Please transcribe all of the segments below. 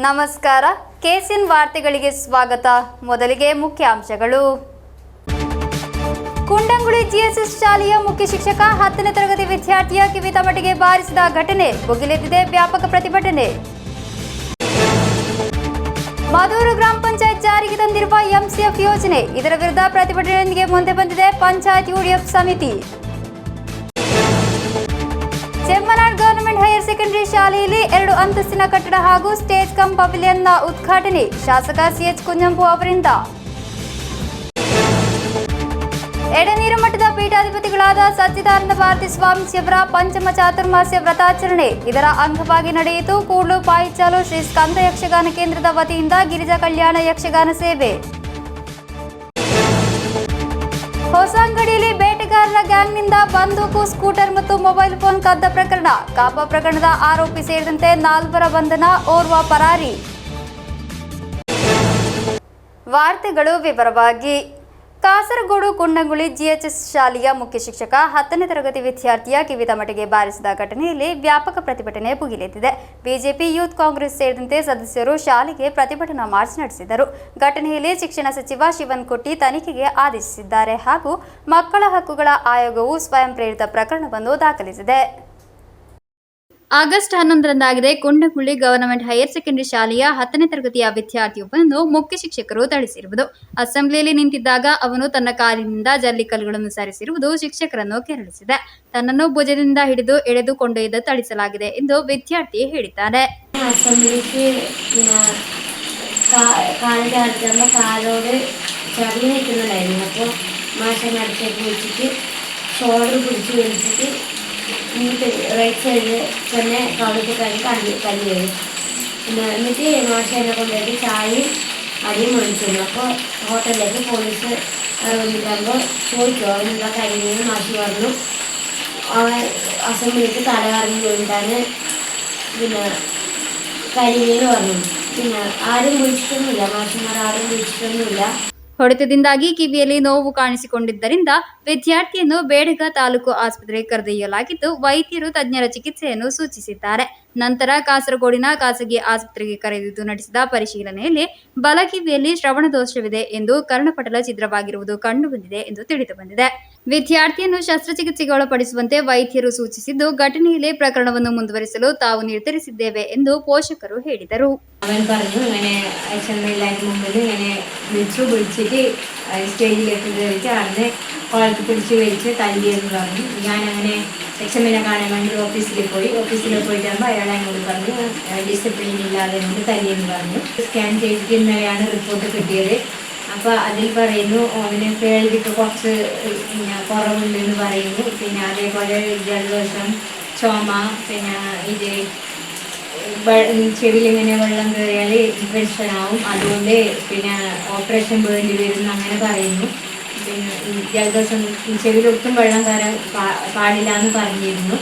ನಮಸ್ಕಾರ, ಕೆಸಿಎನ್ ವಾರ್ತೆಗಳಿಗೆ ಸ್ವಾಗತ. ಮೊದಲಿಗೆ ಮುಖ್ಯಾಂಶಗಳು. ಕುಂಡಂಗುಳಿ ಜಿಎಸ್ಎಸ್ ಶಾಲೆಯ ಮುಖ್ಯ ಶಿಕ್ಷಕ 10ನೇ ತರಗತಿ ವಿದ್ಯಾರ್ಥಿಯ ಕಿವಿ ತಮಟೆಗೆ ಬಾರಿಸಿದ ಘಟನೆ, ಭುಗಿಲೆದ್ದಿದೆ ವ್ಯಾಪಕ ಪ್ರತಿಭಟನೆ. ಮಧೂರು ಗ್ರಾಮ ಪಂಚಾಯತ್ ಜಾರಿಗೆ ತಂದಿರುವ ಎಂಸಿಎಫ್ ಯೋಜನೆ, ಇದರ ವಿರುದ್ಧ ಪ್ರತಿಭಟನೆಯೊಂದಿಗೆ ಮುಂದೆ ಬಂದಿದೆ ಪಂಚಾಯತ್ ಯುಡಿಎಫ್ ಸಮಿತಿ. ಚೆಮ್ಮನಾಡ್ ಗವರ್ನಮೆಂಟ್ ಹೈಯರ್ ಸೆಕೆಂಡರಿ ಶಾಲೆಯಲ್ಲಿ 2 ಅಂತಸ್ತಿನ ಕಟ್ಟಡ ಹಾಗೂ ಸ್ಟೇಜ್ ಕಮ್ ಪವಿಲಿಯನ್ನ ಉದ್ಘಾಟನೆ ಶಾಸಕ ಸಿಎಚ್ ಕುಂಜಂಪು ಅವರಿಂದ. ಎಡನೀರು ಮಠದ ಪೀಠಾಧಿಪತಿಗಳಾದ ಸಚ್ಚಿದಾನಂದ ಭಾರತಿ ಸ್ವಾಮೀಜಿಯವರ ಪಂಚಮ ಚಾತುರ್ಮಾಸ್ಯ ವ್ರತಾಚರಣೆ, ಇದರ ಅಂಗವಾಗಿ ನಡೆಯಿತು ಕೂಡ್ಲು ಪಾಯಿಚಾಲು ಶ್ರೀ ಸ್ಕಂದ ಯಕ್ಷಗಾನ ಕೇಂದ್ರದ ವತಿಯಿಂದ ಗಿರಿಜಾ ಕಲ್ಯಾಣ ಯಕ್ಷಗಾನ ಸೇವೆ. ಹೊಸಂಗಡಿಯಲ್ಲಿ ಬೇಟೆಗಾರರ ಗ್ಯಾಂಗ್ನಿಂದ ಬಂದೂಕು, ಸ್ಕೂಟರ್ ಮತ್ತು ಮೊಬೈಲ್ ಫೋನ್ ಕದ್ದ ಪ್ರಕರಣ, ಕಾಪ ಪ್ರಕರಣದ ಆರೋಪಿ ಸೇರಿದಂತೆ 4 ಬಂಧನ, ಓರ್ವ ಪರಾರಿ. ವಾರ್ತೆಗಳು ವಿವರವಾಗಿ. ಕಾಸರಗೋಡು ಕುಂಡಂಗುಳಿ ಜಿಎಚ್ಎಸ್ ಶಾಲೆಯ ಮುಖ್ಯ ಶಿಕ್ಷಕ 10ನೇ ತರಗತಿ ವಿದ್ಯಾರ್ಥಿಯ ಕಿವಿ ತಮಟೆಗೆ ಬಾರಿಸಿದ ಘಟನೆಯಲ್ಲಿ ವ್ಯಾಪಕ ಪ್ರತಿಭಟನೆ ಭುಗಿಲೆದ್ದಿದೆ. ಬಿಜೆಪಿ, ಯೂತ್ ಕಾಂಗ್ರೆಸ್ ಸೇರಿದಂತೆ ಸದಸ್ಯರು ಶಾಲೆಗೆ ಪ್ರತಿಭಟನಾ ಮಾರ್ಚ್ ನಡೆಸಿದರು. ಘಟನೆಯಲ್ಲಿ ಶಿಕ್ಷಣ ಸಚಿವ ಶಿವನ್ಕುಟ್ಟಿ ತನಿಖೆಗೆ ಆದೇಶಿಸಿದ್ದಾರೆ ಹಾಗೂ ಮಕ್ಕಳ ಹಕ್ಕುಗಳ ಆಯೋಗವು ಸ್ವಯಂ ಪ್ರೇರಿತ ಪ್ರಕರಣವನ್ನು ದಾಖಲಿಸಿದೆ. ಆಗಸ್ಟ್ 11ರಂದಾಗಿದೆ ಕುಂಡಂಗುಳಿ ಗವರ್ನಮೆಂಟ್ ಹೈಯರ್ ಸೆಕೆಂಡರಿ ಶಾಲೆಯ 10ನೇ ತರಗತಿಯ ವಿದ್ಯಾರ್ಥಿಯೊಬ್ಬನನ್ನು ಮುಖ್ಯ ಶಿಕ್ಷಕರು ಥಳಿಸಿರುವುದು. ಅಸೆಂಬ್ಲಿಯಲ್ಲಿ ನಿಂತಿದ್ದಾಗ ಅವನು ತನ್ನ ಕಾಲಿನಿಂದ ಜಲ್ಲಿಕಲ್ಲುಗಳನ್ನು ಸರಿಸಿರುವುದು ಶಿಕ್ಷಕರನ್ನು ಕೆರಳಿಸಿದೆ. ತನ್ನನ್ನು ಭುಜದಿಂದ ಹಿಡಿದು ಎಳೆದು ಕೊಂಡೊಯ್ದು ಥಳಿಸಲಾಗಿದೆ ಎಂದು വിദ്യാർത്ഥി ಹೇಳಿದ್ದಾರೆ. റൈറ്റ് സൈഡിൽ തന്നെ കവിളിക്ക് കല്ല് കയറി എന്നിട്ട് മാഷേനെ കൊണ്ടുപോയിട്ട് ചായയും അടിയും മേടിച്ചിരുന്നു. അപ്പോൾ ഹോട്ടലിലേക്ക് പോലീസ് വന്നിട്ടാകുമ്പോൾ ചോദിച്ചു അവനെന്താ കരിമീൻ. മാഷി പറഞ്ഞു അവൻ അസംബ്ലിക്ക് തലകറങ്ങി വീണിട്ടാണ് കരിമീൻ പറഞ്ഞു. ആരും വിളിച്ചിട്ടൊന്നുമില്ല, മാഷിമാർ ആരും വിളിച്ചിട്ടൊന്നുമില്ല. ಹೊಡೆತದಿಂದಾಗಿ ಕಿವಿಯಲ್ಲಿ ನೋವು ಕಾಣಿಸಿಕೊಂಡಿದ್ದರಿಂದ ವಿದ್ಯಾರ್ಥಿಯನ್ನು ಬೇಡಗ ತಾಲೂಕು ಆಸ್ಪತ್ರೆಗೆ ಕರೆದೊಯ್ಯಲಾಗಿದ್ದು ವೈದ್ಯರು ತಜ್ಞರ ಚಿಕಿತ್ಸೆಯನ್ನು ಸೂಚಿಸಿದ್ದಾರೆ. ನಂತರ ಕಾಸರಗೋಡಿನ ಖಾಸಗಿ ಆಸ್ಪತ್ರೆಗೆ ಕರೆದೊಯ್ದು ನಡೆಸಿದ ಪರಿಶೀಲನೆಯಲ್ಲಿ ಬಲಕಿವಿಯಲ್ಲಿ ಶ್ರವಣ ದೋಷವಿದೆ ಎಂದು ಕರ್ಣಪಟಲ ಛಿದ್ರವಾಗಿರುವುದು ಕಂಡುಬಂದಿದೆ ಎಂದು ತಿಳಿದುಬಂದಿದೆ. ವಿದ್ಯಾರ್ಥಿಯನ್ನು ಶಸ್ತ್ರಚಿಕಿತ್ಸೆಗೆ ಒಳಪಡಿಸುವಂತೆ ವೈದ್ಯರು സൂചിಸಿದ್ದು ಘಟನೆಯಲ್ಲಿ പ്രകരണವನ್ನು ಮುಂದುವರಿಸಲು ತಾವು ನಿರ್ಧರಿಸಿದ್ದೇವೆ ಎಂದು ಪೋಷಕರು ಹೇಳಿದರು. അവൻ പറഞ്ഞു ഇങ്ങനെ ചെന്നൈയിലായിരുന്നു മുമ്പിൽ ഇങ്ങനെ വിളിച്ചിട്ട് സ്റ്റേജിലേക്ക് കയറിയിട്ട് അന്ന് കോളത്തിൽ പിടിച്ച് വലിച്ച് തല്ലിയെന്ന് പറഞ്ഞു. ഞാനങ്ങനെ എക്സാമിനെ കാണാൻ വേണ്ടി ഓഫീസിൽ പോയിട്ടാകുമ്പോൾ അയാൾ എന്നോട് പറഞ്ഞു ഡിസിപ്ലിൻ ഇല്ലാതെ എന്നോട് തല്ലിയെന്ന് പറഞ്ഞു. സ്കാൻ ചെയ്തിട്ട് ഇന്നലെയാണ് റിപ്പോർട്ട് കിട്ടിയത്. അപ്പോൾ അതിൽ പറയുന്നു അവന് കേൾവിക്ക് കുറച്ച് കുറവുണ്ടെന്ന് പറയുന്നു. പിന്നെ അതേപോലെ ജലദോഷം, ചുമ, പിന്നെ ഇത് ചെവിയിലിങ്ങനെ വെള്ളം കയറിയാൽ ഇൻഫെക്ഷനാവും, അതുകൊണ്ട് പിന്നെ ഓപ്പറേഷൻ വേണ്ടി വരും അങ്ങനെ പറയുന്നു. പിന്നെ ജലദോഷം ചെവിയിലൊട്ടും വെള്ളം കയറാൻ പാടില്ല എന്ന് പറഞ്ഞിരുന്നു.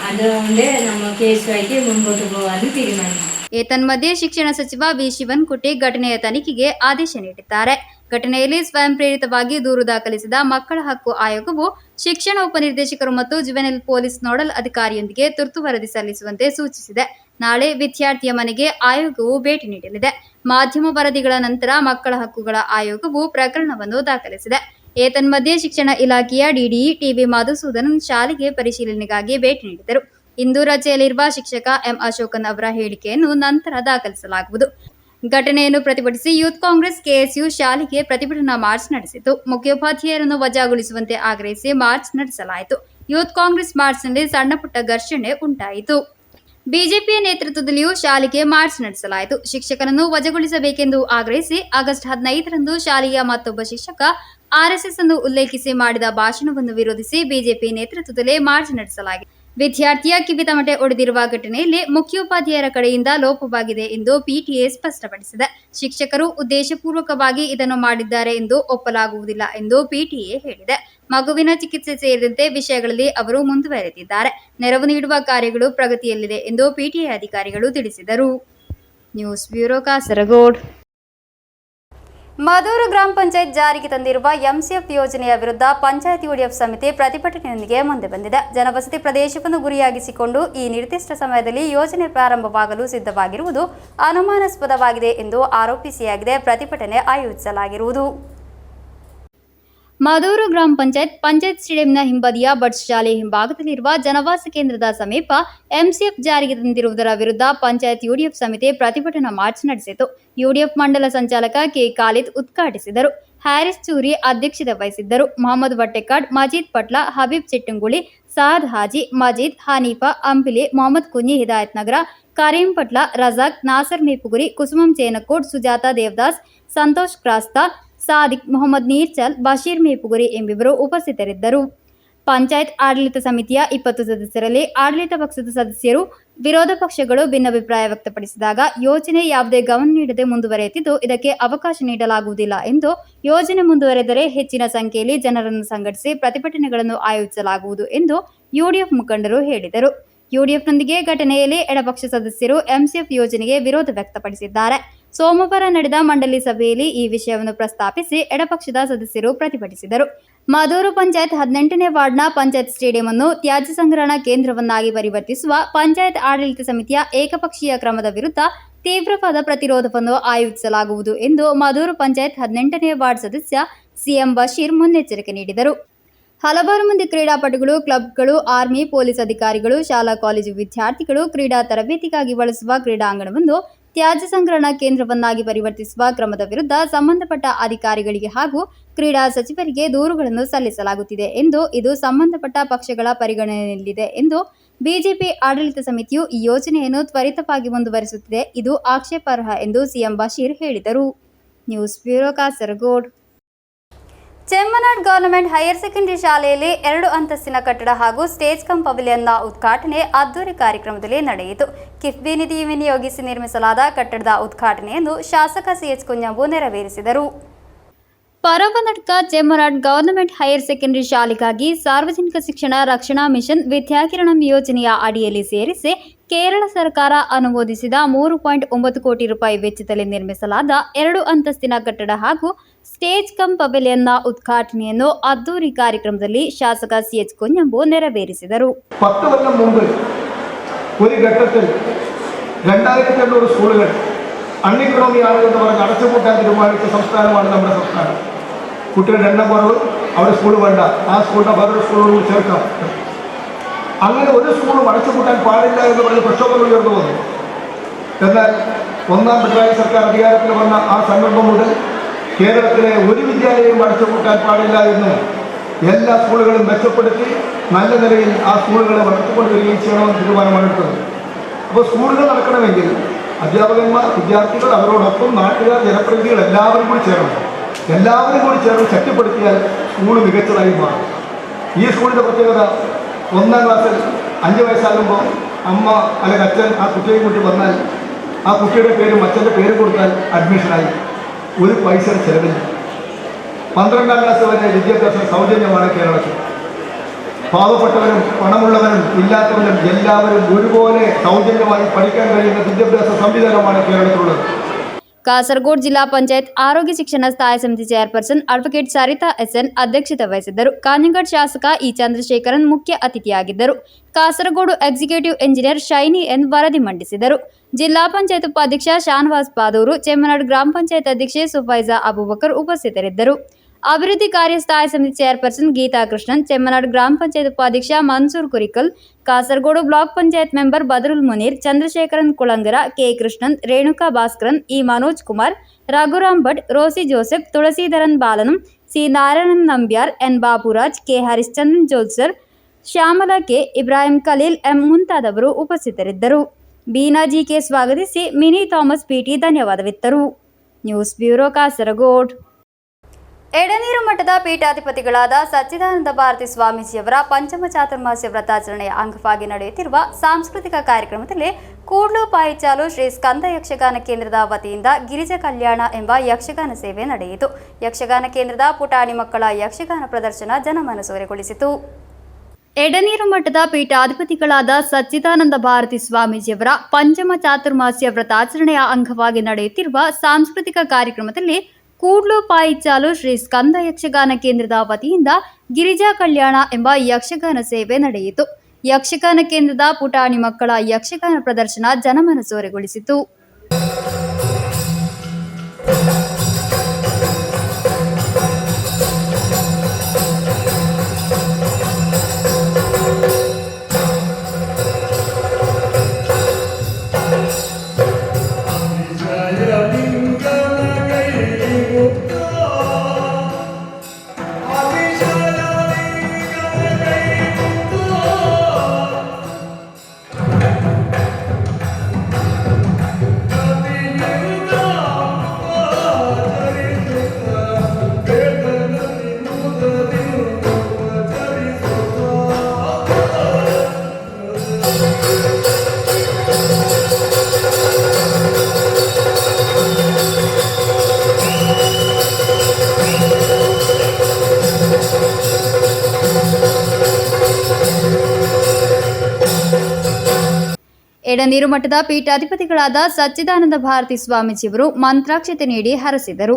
അതുകൊണ്ട് നമ്മൾ കേസുമായിട്ട് മുൻപോട്ട് പോകാൻ തീരുമാനിച്ചു. ಏತನ್ಮಧ್ಯೆ ಶಿಕ್ಷಣ ಸಚಿವ ವಿ ಶಿವನ್ಕುಟ್ಟಿ ಘಟನೆಯ ತನಿಖೆಗೆ ಆದೇಶ ನೀಡಿದ್ದಾರೆ. ಘಟನೆಯಲ್ಲಿ ಸ್ವಯಂ ಪ್ರೇರಿತವಾಗಿ ದೂರು ದಾಖಲಿಸಿದ ಮಕ್ಕಳ ಹಕ್ಕು ಆಯೋಗವು ಶಿಕ್ಷಣ ಉಪನಿರ್ದೇಶಕರು ಮತ್ತು ಜುವೆನೈಲ್ ಪೊಲೀಸ್ ನೋಡಲ್ ಅಧಿಕಾರಿಯೊಂದಿಗೆ ತುರ್ತು ವರದಿ ಸಲ್ಲಿಸುವಂತೆ ಸೂಚಿಸಿದೆ. ನಾಳೆ ವಿದ್ಯಾರ್ಥಿಯ ಮನೆಗೆ ಆಯೋಗವು ಭೇಟಿ ನೀಡಲಿದೆ. ಮಾಧ್ಯಮ ವರದಿಗಳ ನಂತರ ಮಕ್ಕಳ ಹಕ್ಕುಗಳ ಆಯೋಗವು ಪ್ರಕರಣವನ್ನು ದಾಖಲಿಸಿದೆ. ಏತನ್ಮಧ್ಯೆ ಶಿಕ್ಷಣ ಇಲಾಖೆಯ ಡಿಡಿಇ ಟಿವಿ ಮಧುಸೂದನನ್ ಶಾಲೆಗೆ ಪರಿಶೀಲನೆಗಾಗಿ ಭೇಟಿ ನೀಡಿದರು. ಇಂದು ರಜೆಯಲ್ಲಿರುವ ಶಿಕ್ಷಕ ಎಂ ಅಶೋಕನ್ ಅವರ ಹೇಳಿಕೆಯನ್ನು ನಂತರ ದಾಖಲಿಸಲಾಗುವುದು. ಘಟನೆಯನ್ನು ಪ್ರತಿಭಟಿಸಿ ಯೂತ್ ಕಾಂಗ್ರೆಸ್ ಕೆಎಸ್ಯು ಶಾಲೆಗೆ ಪ್ರತಿಭಟನಾ ಮಾರ್ಚ್ ನಡೆಸಿತು. ಮುಖ್ಯೋಪಾಧ್ಯಾಯರನ್ನು ವಜಾಗೊಳಿಸುವಂತೆ ಆಗ್ರಹಿಸಿ ಮಾರ್ಚ್ ನಡೆಸಲಾಯಿತು. ಯೂತ್ ಕಾಂಗ್ರೆಸ್ ಮಾರ್ಚ್ನಲ್ಲಿ ಸಣ್ಣಪುಟ್ಟ ಘರ್ಷಣೆ ಉಂಟಾಯಿತು. ಬಿಜೆಪಿಯ ನೇತೃತ್ವದಲ್ಲಿಯೂ ಶಾಲೆಗೆ ಮಾರ್ಚ್ ನಡೆಸಲಾಯಿತು. ಶಿಕ್ಷಕರನ್ನು ವಜಾಗೊಳಿಸಬೇಕೆಂದು ಆಗ್ರಹಿಸಿ ಆಗಸ್ಟ್ 15ರಂದು ಶಾಲೆಯ ಮತ್ತೊಬ್ಬ ಶಿಕ್ಷಕ ಆರ್ಎಸ್ಎಸ್ ಅನ್ನು ಉಲ್ಲೇಖಿಸಿ ಮಾಡಿದ ಭಾಷಣವನ್ನು ವಿರೋಧಿಸಿ ಬಿಜೆಪಿ ನೇತೃತ್ವದಲ್ಲೇ ಮಾರ್ಚ್ ನಡೆಸಲಾಗಿದೆ. ವಿದ್ಯಾರ್ಥಿಯ ಕಿವಿ ತಮಟೆ ಒಡೆದಿರುವ ಘಟನೆಯಲ್ಲಿ ಮುಖ್ಯೋಪಾಧ್ಯಾಯರ ಕಡೆಯಿಂದ ಲೋಪವಾಗಿದೆ ಎಂದು ಪಿಟಿಎ ಸ್ಪಷ್ಟಪಡಿಸಿದೆ. ಶಿಕ್ಷಕರು ಉದ್ದೇಶಪೂರ್ವಕವಾಗಿ ಇದನ್ನು ಮಾಡಿದ್ದಾರೆ ಎಂದು ಒಪ್ಪಲಾಗುವುದಿಲ್ಲ ಎಂದು ಪಿಟಿಎ ಹೇಳಿದೆ. ಮಗುವಿನ ಚಿಕಿತ್ಸೆ ಸೇರಿದಂತೆ ವಿಷಯಗಳಲ್ಲಿ ಅವರು ಮುಂದುವರೆದಿದ್ದಾರೆ. ನೆರವು ನೀಡುವ ಕಾರ್ಯಗಳು ಪ್ರಗತಿಯಲ್ಲಿದೆ ಎಂದು ಪಿಟಿಎ ಅಧಿಕಾರಿಗಳು ತಿಳಿಸಿದರು. News bureau Kasaragod. ಮದೂರು ಗ್ರಾಮ ಪಂಚಾಯತ್ ಜಾರಿಗೆ ತಂದಿರುವ ಎಂಸಿಎಫ್ ಯೋಜನೆಯ ವಿರುದ್ಧ ಪಂಚಾಯತ್ ಯುಡಿಎಫ್ ಸಮಿತಿ ಪ್ರತಿಭಟನೆಯೊಂದಿಗೆ ಮುಂದೆ ಬಂದಿದೆ. ಜನವಸತಿ ಪ್ರದೇಶವನ್ನು ಗುರಿಯಾಗಿಸಿಕೊಂಡು ಈ ನಿರ್ದಿಷ್ಟ ಸಮಯದಲ್ಲಿ ಯೋಜನೆ ಪ್ರಾರಂಭವಾಗಲು ಸಿದ್ಧವಾಗಿರುವುದು ಅನುಮಾನಾಸ್ಪದವಾಗಿದೆ ಎಂದು ಆರೋಪಿಸಿಯಾಗಿದೆ ಪ್ರತಿಭಟನೆ ಆಯೋಜಿಸಲಾಗಿರುವುದು. ಮದೂರು ಗ್ರಾಮ ಪಂಚಾಯತ್ ಸ್ಟೇಡಿಯಂನ ಹಿಂಬದಿಯ ಬಡ್ಸ್ ಶಾಲೆ ಹಿಂಭಾಗದಲ್ಲಿರುವ ಜನವಾಸ ಕೇಂದ್ರದ ಸಮೀಪ ಎಂಸಿಎಫ್ ಜಾರಿಗೆ ತಂದಿರುವುದರ ವಿರುದ್ಧ ಪಂಚಾಯತ್ ಯುಡಿಎಫ್ ಸಮಿತಿ ಪ್ರತಿಭಟನಾ ಮಾರ್ಚ್ ನಡೆಸಿತು. ಯುಡಿಎಫ್ ಮಂಡಲ ಸಂಚಾಲಕ ಕೆ ಖಾಲಿದ್ ಉದ್ಘಾಟಿಸಿದರು. ಹ್ಯಾರಿಸ್ ಚೂರಿ ಅಧ್ಯಕ್ಷತೆ ವಹಿಸಿದ್ದರು. ಮೊಹಮ್ಮದ್ ವಟ್ಟೆಕಾಡ್, ಮಜೀದ್ ಪಟ್ಲ, ಹಬೀಬ್ ಚಿಟ್ಟಂಗುಳಿ, ಸಾದ್ ಹಾಜಿ, ಮಜೀದ್, ಹನೀಫಾ ಅಂಪಿಲಿ, ಮೊಹಮ್ಮದ್ ಕುഞ്ഞി ಹಿದಾಯತ್ ನಗರ, ಕರೀಂ ಪಟ್ಲ, ರಜಾಕ್, ನಾಸರ್ ಮೇಪುಗುರಿ, ಕುಸುಮಂ ಚೇನಕೋಟ್, ಸುಜಾತಾ ದೇವದಾಸ್, ಸಂತೋಷ್ ಕ್ರಾಸ್ತಾ, ಸಾದಿಕ್, ಮೊಹಮ್ಮದ್ ನೀರ್ಚಲ್, ಬಶೀರ್ ಮೇಪುಗುರಿ ಎಂಬಿವರು ಉಪಸ್ಥಿತರಿದ್ದರು. ಪಂಚಾಯತ್ ಆಡಳಿತ ಸಮಿತಿಯ 20 ಸದಸ್ಯರಲ್ಲಿ ಆಡಳಿತ ಪಕ್ಷದ ಸದಸ್ಯರು, ವಿರೋಧ ಪಕ್ಷಗಳು ಭಿನ್ನಾಭಿಪ್ರಾಯ ವ್ಯಕ್ತಪಡಿಸಿದಾಗ ಯೋಜನೆ ಯಾವುದೇ ಗಮನ ನೀಡದೆ ಮುಂದುವರೆಯುತ್ತಿದ್ದು, ಇದಕ್ಕೆ ಅವಕಾಶ ನೀಡಲಾಗುವುದಿಲ್ಲ ಎಂದು, ಯೋಜನೆ ಮುಂದುವರೆದರೆ ಹೆಚ್ಚಿನ ಸಂಖ್ಯೆಯಲ್ಲಿ ಜನರನ್ನು ಸಂಘಟಿಸಿ ಪ್ರತಿಭಟನೆಗಳನ್ನು ಆಯೋಜಿಸಲಾಗುವುದು ಎಂದು ಯುಡಿಎಫ್ ಮುಖಂಡರು ಹೇಳಿದರು. ಯುಡಿಎಫ್ನೊಂದಿಗೆ ಘಟನೆಯಲ್ಲಿ ಎಡಪಕ್ಷ ಸದಸ್ಯರು ಎಂಸಿಎಫ್ ಯೋಜನೆಗೆ ವಿರೋಧ ವ್ಯಕ್ತಪಡಿಸಿದ್ದಾರೆ. ಸೋಮವಾರ ನಡೆದ ಮಂಡಳಿ ಸಭೆಯಲ್ಲಿ ಈ ವಿಷಯವನ್ನು ಪ್ರಸ್ತಾಪಿಸಿ ಎಡಪಕ್ಷದ ಸದಸ್ಯರು ಪ್ರತಿಭಟಿಸಿದರು. ಮದೂರು ಪಂಚಾಯತ್ 18ನೇ ವಾರ್ಡ್ನ ಪಂಚಾಯತ್ ಸ್ಟೇಡಿಯಂ ಅನ್ನು ತ್ಯಾಜ್ಯ ಸಂಗ್ರಹಣಾ ಕೇಂದ್ರವನ್ನಾಗಿ ಪರಿವರ್ತಿಸುವ ಪಂಚಾಯತ್ ಆಡಳಿತ ಸಮಿತಿಯ ಏಕಪಕ್ಷೀಯ ಕ್ರಮದ ವಿರುದ್ಧ ತೀವ್ರವಾದ ಪ್ರತಿರೋಧವನ್ನು ಆಯೋಜಿಸಲಾಗುವುದು ಎಂದು ಮದೂರು ಪಂಚಾಯತ್ 18ನೇ ವಾರ್ಡ್ ಸದಸ್ಯ ಸಿಎಂ ಬಶೀರ್ ಮುನ್ನೆಚ್ಚರಿಕೆ ನೀಡಿದರು. ಹಲವಾರು ಮಂದಿ ಕ್ರೀಡಾಪಟುಗಳು, ಕ್ಲಬ್ಗಳು, ಆರ್ಮಿ, ಪೊಲೀಸ್ ಅಧಿಕಾರಿಗಳು, ಶಾಲಾ ಕಾಲೇಜು ವಿದ್ಯಾರ್ಥಿಗಳು ಕ್ರೀಡಾ ತರಬೇತಿಗಾಗಿ ಬಳಸುವ ಕ್ರೀಡಾಂಗಣವನ್ನು ತ್ಯಾಜ್ಯ ಸಂಗ್ರಹಣಾ ಕೇಂದ್ರವನ್ನಾಗಿ ಪರಿವರ್ತಿಸುವ ಕ್ರಮದ ವಿರುದ್ಧ ಸಂಬಂಧಪಟ್ಟ ಅಧಿಕಾರಿಗಳಿಗೆ ಹಾಗೂ ಕ್ರೀಡಾ ಸಚಿವರಿಗೆ ದೂರುಗಳನ್ನು ಸಲ್ಲಿಸಲಾಗುತ್ತಿದೆ ಎಂದು, ಇದು ಸಂಬಂಧಪಟ್ಟ ಪಕ್ಷಗಳ ಪರಿಗಣನೆಯಲ್ಲಿದೆ ಎಂದು ಬಿಜೆಪಿ ಆಡಳಿತ ಸಮಿತಿಯು ಈ ಯೋಜನೆಯನ್ನು ತ್ವರಿತವಾಗಿ ಮುಂದುವರಿಸುತ್ತಿದೆ. ಇದು ಆಕ್ಷೇಪಾರ್ಹ ಎಂದು ಸಿಎಂ ಬಶೀರ್ ಹೇಳಿದರು. News bureau, Kasaragod. Chemnad government higher secondary ಶಾಲೆಯಲ್ಲಿ 2 ಅಂತಸ್ತಿನ ಕಟ್ಟಡ ಹಾಗೂ ಸ್ಟೇಜ್ ಕಮ್ ಪವಿಲಿಯನ್ನ ಉದ್ಘಾಟನೆ ಅದ್ದೂರಿ ಕಾರ್ಯಕ್ರಮದಲ್ಲಿ ನಡೆಯಿತು. ಕಿಫ್ಬಿ ನಿಧಿ ವಿನಿಯೋಗಿಸಿ ನಿರ್ಮಿಸಲಾದ ಕಟ್ಟಡದ ಉದ್ಘಾಟನೆಯನ್ನು ಶಾಸಕ ಸಿಎಚ್ ಕುഞ്ഞಂಬು ನೆರವೇರಿಸಿದರು. ಪರವನಡ್ಕ ಚೆಮ್ಮನಾಡ್ ಗವರ್ನಮೆಂಟ್ ಹೈಯರ್ ಸೆಕೆಂಡರಿ ಶಾಲೆಗಾಗಿ ಸಾರ್ವಜನಿಕ ಶಿಕ್ಷಣ ರಕ್ಷಣಾ ಮಿಷನ್ ವಿದ್ಯಾಕಿರಣಂ ಯೋಜನೆಯ ಅಡಿಯಲ್ಲಿ ಸೇರಿಸಿ ಕೇರಳ ಸರ್ಕಾರ ಅನುಮೋದಿಸಿದ 3.9 ಕೋಟಿ ರೂಪಾಯಿ ವೆಚ್ಚದಲ್ಲಿ ನಿರ್ಮಿಸಲಾದ 2 ಅಂತಸ್ತಿನ ಕಟ್ಟಡ ಹಾಗೂ ಸ್ಟೇಜ್ ಕಮ್ ಪವೆಲಿಯನ್ನ ഉദ്ഘാടನೆಯನ್ನು അದ್ದൂരി ಕಾರ್ಯಕ್ರಮದಲ್ಲಿ ಶಾಸಕ സിഎച്ച് കുഞ്ഞമ്പു ನೆರವೇರಿಸಿದರು. 10 കൊല്ലം മുമ്പ് ഒരു ഘട്ടത്തിൽ 2800 സ്കൂളുകൾ അൺഇക്കണോമിയാണ് എന്ന് പറഞ്ഞ് അടച്ചുപൂട്ടാൻ തീരുമാനിച്ച സംസ്ഥാനമാണ് നമ്മുടെ സംസ്ഥാനം. കുട്ടികളുടെ എണ്ണം കുറവ്, അവിടെ സ്കൂൾ വേണ്ട, ആ സ്കൂളിനെ വേറൊരു സ്കൂളോട് ചേർക്കാം. അങ്ങനെ ഒരു സ്കൂളും അടച്ചുപൂട്ടാൻ പാടില്ല എന്ന് പറഞ്ഞ് പ്രക്ഷോഭങ്ങൾ ഉയർന്നു വന്നു. എന്നാൽ ഒന്നാം പിണറായി സർക്കാർ അധികാരത്തിൽ വന്ന ആ സന്ദർഭം മുതൽ കേരളത്തിലെ ഒരു വിദ്യാലയവും അടച്ചുപൂട്ടാൻ പാടില്ല എന്നും എല്ലാ സ്കൂളുകളും മെച്ചപ്പെടുത്തി നല്ല നിലയിൽ ആ സ്കൂളുകളെ വളർത്തിക്കൊണ്ടുവരികയും ചെയ്യണമെന്ന് തീരുമാനമാണെടുത്തത്. അപ്പോൾ സ്കൂളുകൾ നടക്കണമെങ്കിൽ അധ്യാപകന്മാർ, വിദ്യാർത്ഥികൾ, അവരോടൊപ്പം നാട്ടുകാർ, ജനപ്രതിനിധികൾ എല്ലാവരും കൂടി ചേർന്ന് ശക്തിപ്പെടുത്തിയാൽ സ്കൂൾ മികച്ചതായി മാറും. ഈ സ്കൂളിൻ്റെ പ്രത്യേകത, 1ാം ക്ലാസ്സിൽ 5 വയസ്സാകുമ്പോൾ അമ്മ അല്ലെങ്കിൽ അച്ഛൻ ആ കുട്ടിയെ കൂട്ടി വന്നാൽ ആ കുട്ടിയുടെ പേരും അച്ഛൻ്റെ പേരും കൊടുത്താൽ അഡ്മിഷനായി, ഒരു പൈസയുടെ ചെലവില്ല. 12ാം ക്ലാസ് വരെ വിദ്യാഭ്യാസം സൗജന്യമാണ് കേരളത്തിൽ. പാവപ്പെട്ടവരും പണമുള്ളവരും ഇല്ലാത്തവരും എല്ലാവരും ഒരുപോലെ സൗജന്യമായി പഠിക്കാൻ കഴിയുന്ന വിദ്യാഭ്യാസ സംവിധാനമാണ് കേരളത്തിലുള്ളത്. ಕಾಸರಗೋಡು ಜಿಲ್ಲಾ ಪಂಚಾಯತ್ ಆರೋಗ್ಯ ಶಿಕ್ಷಣ ಸ್ಥಾಯಿ ಸಮಿತಿ ಚೇರ್ಪರ್ಸನ್ ಅಡ್ವೊಕೇಟ್ ಸರಿತಾ ಎಸ್ಎನ್ ಅಧ್ಯಕ್ಷತೆ ವಹಿಸಿದ್ದರು. ಕಾಂಜಂಗಾಡ್ ಶಾಸಕ ಇ ಚಂದ್ರಶೇಖರನ್ ಮುಖ್ಯ ಅತಿಥಿಯಾಗಿದ್ದರು. Kasaragod executive engineer Shiny N ವರದಿ ಮಂಡಿಸಿದರು. ಜಿಲ್ಲಾ ಪಂಚಾಯತ್ ಉಪಾಧ್ಯಕ್ಷ ಶಾನವಾಸ್ ಪಾದೂರು, ಚೆಮ್ಮನಾಡ್ ಗ್ರಾಮ ಪಂಚಾಯತ್ ಅಧ್ಯಕ್ಷೆ ಸುಫೈಜಾ ಅಬೂಬಕರ್ ಉಪಸ್ಥಿತರಿದ್ದರು. ಅಭಿವೃದ್ಧಿ ಕಾರ್ಯ ಸ್ಥಾಯಿ ಸಮಿತಿ ಚೇರ್ಪರ್ಸನ್ ಗೀತಾ ಕೃಷ್ಣನ್, ಚೆಮ್ಮನಾಡ್ ಗ್ರಾಮ ಪಂಚಾಯತ್ ಉಪಾಧ್ಯಕ್ಷ Mansoor Kurikkal, Kasaragod block panchayat member Badarul Muneer, Chandrasekharan Kulangara, K Krishnan, Renuka Bhaskaran, E Manoj Kumar, Raghuram Bhat, Rosy Joseph, Thulasidharan ಬಾಲನಂ, C Narayanan Nambiar, N Baburaj, K Harishchandran ಜೋಲ್ಸರ್, ಶ್ಯಾಮಲಾ ಕೆ, ಇಬ್ರಾಹಿಂ ಖಲೀಲ್ ಎಂ ಮುಂತಾದವರು ಉಪಸ್ಥಿತರಿದ್ದರು. ಬೀನಾ ಜಿಕೆ ಸ್ವಾಗತಿಸಿ ಮಿನಿ ಥಾಮಸ್ ಪಿಟಿ ಧನ್ಯವಾದವಿತ್ತರು. News bureau, Kasaragod. ಎಡನೀರು ಮಠದ ಪೀಠಾಧಿಪತಿಗಳಾದ ಸಚ್ಚಿದಾನಂದ ಭಾರತಿ ಸ್ವಾಮೀಜಿಯವರ ಪಂಚಮ ಚಾತುರ್ಮಾಸ್ಯ ವ್ರತಾಚರಣೆಯ ಅಂಗವಾಗಿ ನಡೆಯುತ್ತಿರುವ ಸಾಂಸ್ಕೃತಿಕ ಕಾರ್ಯಕ್ರಮದಲ್ಲಿ ಕೂಡ್ಲು ಪಾಯಿಚಾಲು ಶ್ರೀ ಸ್ಕಂದ ಯಕ್ಷಗಾನ ಕೇಂದ್ರದ ವತಿಯಿಂದ ಗಿರಿಜಾ ಕಲ್ಯಾಣ ಎಂಬ ಯಕ್ಷಗಾನ ಸೇವೆ ನಡೆಯಿತು. ಯಕ್ಷಗಾನ ಕೇಂದ್ರದ ಪುಟಾಣಿ ಮಕ್ಕಳ ಯಕ್ಷಗಾನ ಪ್ರದರ್ಶನ ಜನಮನಸೂರೆಗೊಳಿಸಿತು. ಎಡನೀರು ಮಠದ ಪೀಠಾಧಿಪತಿಗಳಾದ ಸಚ್ಚಿದಾನಂದ ಭಾರತಿ ಸ್ವಾಮೀಜಿಯವರ ಪಂಚಮ ಚಾತುರ್ಮಾಸ್ಯ ವ್ರತಾಚರಣೆಯ ಅಂಗವಾಗಿ ನಡೆಯುತ್ತಿರುವ ಸಾಂಸ್ಕೃತಿಕ ಕಾರ್ಯಕ್ರಮದಲ್ಲಿ ಕೂಡ್ಲು ಪಾಯಿಚಾಲು ಶ್ರೀ ಸ್ಕಂದ ಯಕ್ಷಗಾನ ಕೇಂದ್ರದ ವತಿಯಿಂದ ಗಿರಿಜಾ ಕಲ್ಯಾಣ ಎಂಬ ಯಕ್ಷಗಾನ ಸೇವೆ ನಡೆಯಿತು. ಯಕ್ಷಗಾನ ಕೇಂದ್ರದ ಪುಟಾಣಿ ಮಕ್ಕಳ ಯಕ್ಷಗಾನ ಪ್ರದರ್ಶನ ಜನಮನಸೂರೆಗೊಳಿಸಿತು. ಎಡನೀರು ಮಠದ ಪೀಠಾಧಿಪತಿಗಳಾದ ಸಚ್ಚಿದಾನಂದ ಭಾರತಿ ಸ್ವಾಮೀಜಿಯವರು ಮಂತ್ರಾಕ್ಷತೆ ನೀಡಿ ಹರಸಿದರು.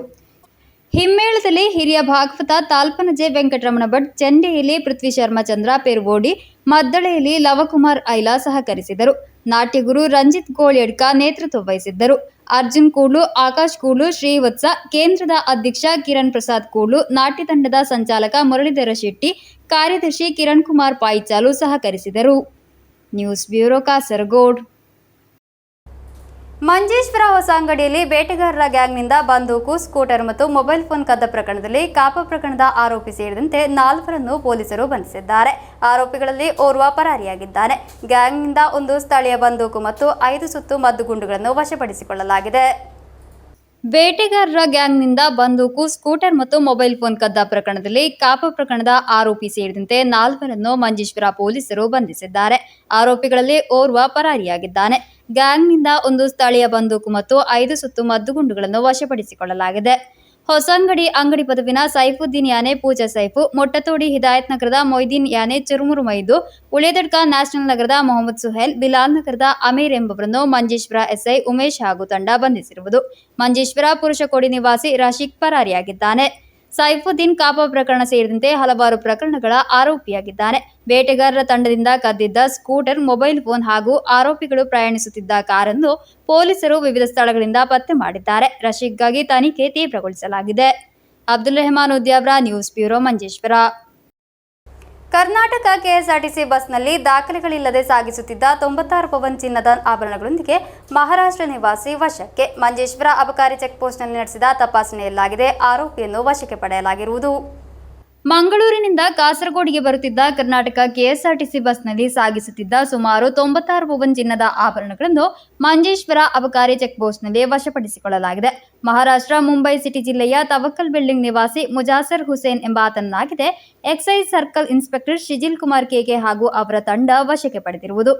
ಹಿಮ್ಮೇಳದಲ್ಲಿ ಹಿರಿಯ ಭಾಗವತ ತಾಲ್ಪನಜೆ ವೆಂಕಟರಮಣ ಭಟ್, ಚೆಂಡೆಯಲ್ಲಿ ಪೃಥ್ವಿ ಶರ್ಮಚಂದ್ರ ಪೆರುಗೋಡಿ, ಮದ್ದಳೆಯಲ್ಲಿ ಲವಕುಮಾರ್ ಐಲಾ ಸಹಕರಿಸಿದರು. ನಾಟ್ಯಗುರು ರಂಜಿತ್ ಗೋಳ್ಯಡ್ಕ ನೇತೃತ್ವ ವಹಿಸಿದ್ದರು. ಅರ್ಜುನ್ ಕೂಡ್ಲು, ಆಕಾಶ್ ಕೂಡ್ಲು, ಶ್ರೀವತ್ಸ, ಕೇಂದ್ರದ ಅಧ್ಯಕ್ಷ ಕಿರಣ್ ಪ್ರಸಾದ್ ಕೂಡ್ಲು, ನಾಟ್ಯ ತಂಡದ ಸಂಚಾಲಕ ಮುರಳೀಧರ ಶೆಟ್ಟಿ, ಕಾರ್ಯದರ್ಶಿ ಕಿರಣ್ ಕುಮಾರ್ ಪಾಯಿಚಾಲು ಸಹಕರಿಸಿದರು. News bureau, Kasaragod. ಮಂಜೇಶ್ವರ ಹೊಸಂಗಡಿಯಲ್ಲಿ ಬೇಟೆಗಾರರ ಗ್ಯಾಂಗ್ನಿಂದ ಬಂದೂಕು, ಸ್ಕೂಟರ್ ಮತ್ತು ಮೊಬೈಲ್ ಫೋನ್ ಕದ್ದ ಪ್ರಕರಣದಲ್ಲಿ ಕಾಪ ಪ್ರಕರಣದ ಆರೋಪಿ ಸೇರಿದಂತೆ 4 ಪೊಲೀಸರು ಬಂಧಿಸಿದ್ದಾರೆ. ಆರೋಪಿಗಳಲ್ಲಿ ಓರ್ವ ಪರಾರಿಯಾಗಿದ್ದಾನೆ. ಗ್ಯಾಂಗ್ನಿಂದ ಒಂದು ಸ್ಥಳೀಯ ಬಂದೂಕು ಮತ್ತು 5 ಸುತ್ತು ಮದ್ದುಗುಂಡುಗಳನ್ನು ವಶಪಡಿಸಿಕೊಳ್ಳಲಾಗಿದೆ. ಬೇಟೆಗಾರರ ಗ್ಯಾಂಗ್ನಿಂದ ಬಂದೂಕು, ಸ್ಕೂಟರ್ ಮತ್ತು ಮೊಬೈಲ್ ಫೋನ್ ಕದ್ದ ಪ್ರಕರಣದಲ್ಲಿ ಕಾಪ ಪ್ರಕರಣದ ಆರೋಪಿ ಸೇರಿದಂತೆ 4 ಮಂಜೇಶ್ವರ ಪೊಲೀಸರು ಬಂಧಿಸಿದ್ದಾರೆ. ಆರೋಪಿಗಳಲ್ಲಿ ಓರ್ವ ಪರಾರಿಯಾಗಿದ್ದಾನೆ. ಗ್ಯಾಂಗ್ನಿಂದ ಒಂದು ಸ್ಥಳೀಯ ಬಂದೂಕು ಮತ್ತು 5 ಸುತ್ತು ಮದ್ದುಗುಂಡುಗಳನ್ನು ವಶಪಡಿಸಿಕೊಳ್ಳಲಾಗಿದೆ. ಹೊಸಂಗಡಿ ಅಂಗಡಿ ಪದವಿನ ಸೈಫುದ್ದೀನ್ ಯಾನೆ ಪೂಜಾ ಸೈಫು, ಮೊಟ್ಟತೋಡಿ ಹಿದಾಯತ್ ನಗರದ ಮೊಯ್ದೀನ್ ಯಾನೆ ಚುರುಮುರು ಮೈದು, ಉಳೇದಡ್ಕ ನ್ಯಾಷನಲ್ ನಗರದ ಮೊಹಮ್ಮದ್ ಸುಹೇಲ್, ಬಿಲಾಲ್ ನಗರದ ಅಮೀರ್ ಎಂಬವರನ್ನು ಮಂಜೇಶ್ವರ ಎಸ್ಐ ಉಮೇಶ್ ಹಾಗೂ ತಂಡ ಬಂಧಿಸಿರುವುದು. ಮಂಜೇಶ್ವರ ಪುರುಷಕೋಡಿ ನಿವಾಸಿ ರಶೀಕ್ ಪರಾರಿಯಾಗಿದ್ದಾನೆ. ಸೈಫುದ್ದೀನ್ ಕಾಪ ಪ್ರಕರಣ ಸೇರಿದಂತೆ ಹಲವಾರು ಪ್ರಕರಣಗಳ ಆರೋಪಿಯಾಗಿದ್ದಾನೆ. ಬೇಟೆಗಾರರ ತಂಡದಿಂದ ಕದ್ದಿದ್ದ ಸ್ಕೂಟರ್, ಮೊಬೈಲ್ ಫೋನ್ ಹಾಗೂ ಆರೋಪಿಗಳು ಪ್ರಯಾಣಿಸುತ್ತಿದ್ದ ಕಾರನ್ನು ಪೊಲೀಸರು ವಿವಿಧ ಸ್ಥಳಗಳಿಂದ ಪತ್ತೆ ಮಾಡಿದ್ದಾರೆ. ರಶೀಕ್ಗಾಗಿ ತನಿಖೆ ತೀವ್ರಗೊಳಿಸಲಾಗಿದೆ. Abdul Rahman Udyavar, news bureau, Manjeshwar. Karnataka KSRTC ಬಸ್ನಲ್ಲಿ ದಾಖಲೆಗಳಿಲ್ಲದೆ ಸಾಗಿಸುತ್ತಿದ್ದ 96 ಪವನ್ ಚಿನ್ನದ ಆಭರಣಗಳೊಂದಿಗೆ ಮಹಾರಾಷ್ಟ್ರ ನಿವಾಸಿ ವಶಕ್ಕೆ. ಮಂಜೇಶ್ವರ ಅಬಕಾರಿ ಚೆಕ್ಪೋಸ್ಟ್ನಲ್ಲಿ ನಡೆಸಿದ ತಪಾಸಣೆಯಲ್ಲಾಗಿದೆ. ಆರೋಪಿಯನ್ನು ವಶಕ್ಕೆ ಪಡೆಯಲಾಗಿರುವುದು. ಮಂಗಳೂರಿನಿಂದ ಕಾಸರಗೋಡಿಗೆ ಬರುತ್ತಿದ್ದ ಕರ್ನಾಟಕ ಕೆಎಸ್ಆರ್ಟಿಸಿ ಬಸ್ನಲ್ಲಿ ಸಾಗಿಸುತ್ತಿದ್ದ ಸುಮಾರು 96 ಪವನ್ ಚಿನ್ನದ ಆಭರಣಗಳನ್ನು ಮಂಜೇಶ್ವರ ಅಬಕಾರಿ ಚೆಕ್ಪೋಸ್ಟ್ನಲ್ಲಿ ವಶಪಡಿಸಿಕೊಳ್ಳಲಾಗಿದೆ. ಮಹಾರಾಷ್ಟ್ರ ಮುಂಬೈ ಸಿಟಿ ಜಿಲ್ಲೆಯ ತವಕ್ಕಲ್ ಬಿಲ್ಡಿಂಗ್ ನಿವಾಸಿ ಮುಜಾಸರ್ ಹುಸೇನ್ ಎಂಬಾತನನ್ನಾಗಿದೆ excise circle inspector Shijil Kumar KK ಹಾಗೂ ಅವರ ತಂಡ ವಶಕ್ಕೆ ಪಡೆದಿರುವುದು.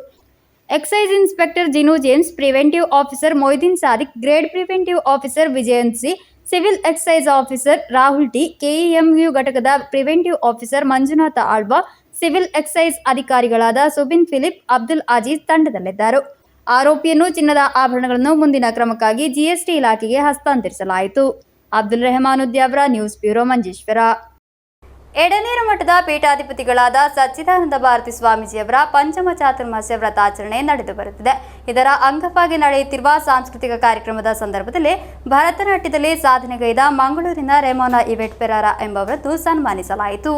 Excise inspector Jinu James, preventive officer Moideen Sadiq, grade preventive officer Vijayan C, civil excise officer Rahul T, KEMU ಘಟಕದ preventive officer Manjunatha Alva, civil excise ಅಧಿಕಾರಿಗಳಾದ ಸುಬಿನ್ ಫಿಲಿಪ್, ಅಬ್ದುಲ್ ಅಜೀಜ್ ತಂಡದಲ್ಲಿದ್ದರು. ಆರೋಪಿಯನ್ನು ಚಿನ್ನದ ಆಭರಣಗಳನ್ನು ಮುಂದಿನ ಕ್ರಮಕ್ಕಾಗಿ ಜಿಎಸ್ಟಿ ಇಲಾಖೆಗೆ ಹಸ್ತಾಂತರಿಸಲಾಯಿತು. Abdul Rahman Udyavar, news bureau, Manjeshwar. ಎಡನೀರು ಮಠದ ಪೀಠಾಧಿಪತಿಗಳಾದ ಸಚ್ಚಿದಾನಂದ ಭಾರತಿ ಸ್ವಾಮೀಜಿಯವರ ಪಂಚಮ ಚಾತುರ್ಮಾಸ್ಯ ವ್ರತಾಚರಣೆ ನಡೆದು ಬರುತ್ತಿದೆ. ಇದರ ಅಂಗವಾಗಿ ನಡೆಯುತ್ತಿರುವ ಸಾಂಸ್ಕೃತಿಕ ಕಾರ್ಯಕ್ರಮದ ಸಂದರ್ಭದಲ್ಲಿ ಭರತನಾಟ್ಯದಲ್ಲಿ ಸಾಧನೆಗೈದ ಮಂಗಳೂರಿನ ರೆಮೋನಾ ಇವೆಟ್ ಪೆರಾರಾ ಎಂಬವರನ್ನು ಸನ್ಮಾನಿಸಲಾಯಿತು.